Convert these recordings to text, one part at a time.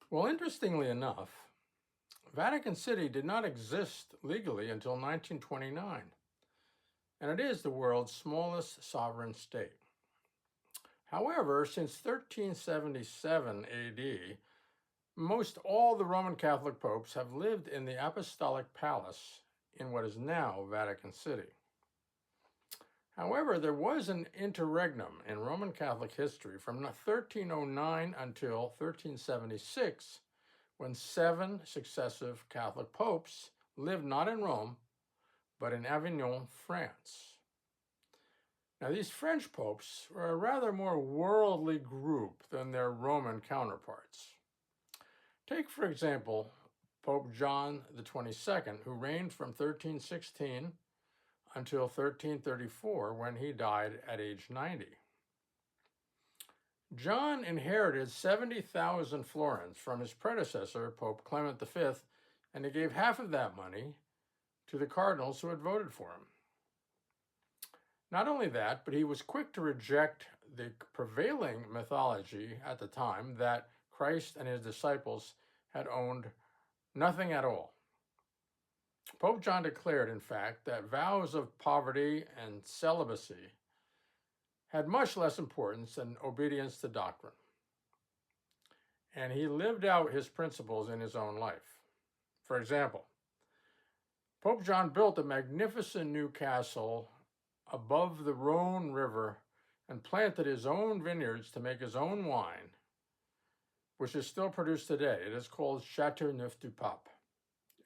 Well, interestingly enough, Vatican City did not exist legally until 1929, and it is the world's smallest sovereign state. However, since 1377 AD, most all the Roman Catholic popes have lived in the Apostolic Palace in what is now Vatican City. However, there was an interregnum in Roman Catholic history from 1309 until 1376, when 7 successive Catholic popes lived not in Rome, but in Avignon, France. Now, these French popes were a rather more worldly group than their Roman counterparts. Take, for example, Pope John XXII, who reigned from 1316 until 1334, when he died at age 90. John inherited 70,000 florins from his predecessor, Pope Clement V, and he gave half of that money to the cardinals who had voted for him. Not only that, but he was quick to reject the prevailing mythology at the time that Christ and his disciples had owned nothing at all. Pope John declared, in fact, that vows of poverty and celibacy had much less importance than obedience to doctrine. And he lived out his principles in his own life. For example, Pope John built a magnificent new castle above the Rhone River and planted his own vineyards to make his own wine, which is still produced today. It is called Chateauneuf-du-Pape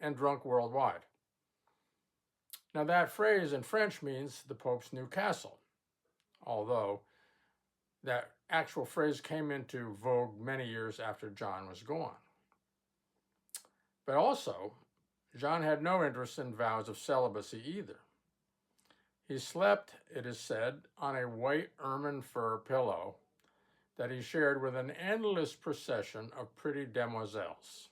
and drunk worldwide. Now, that phrase in French means the Pope's new castle, although that actual phrase came into vogue many years after John was gone. But also, John had no interest in vows of celibacy either. He slept, it is said, on a white ermine fur pillow that he shared with an endless procession of pretty demoiselles.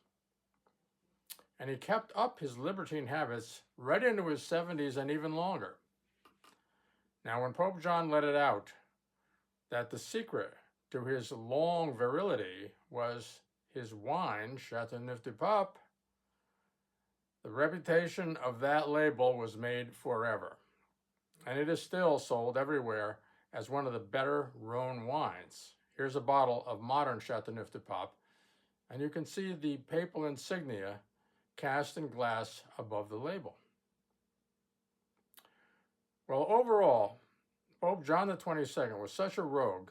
And he kept up his libertine habits right into his 70s and even longer. Now, when Pope John let it out that the secret to his long virility was his wine, Chateauneuf-du-Pape, the reputation of that label was made forever. And it is still sold everywhere as one of the better Rhone wines. Here's a bottle of modern Chateauneuf-du-Pape, and you can see the papal insignia cast in glass above the label. Well, overall, Pope John XXII was such a rogue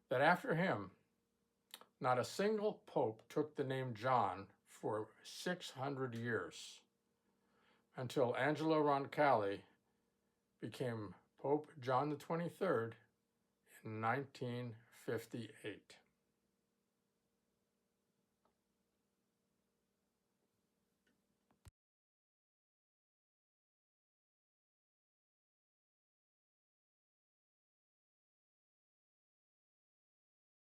that after him, not a single pope took the name John for 600 years, until Angelo Roncalli became Pope John XXIII in 1958.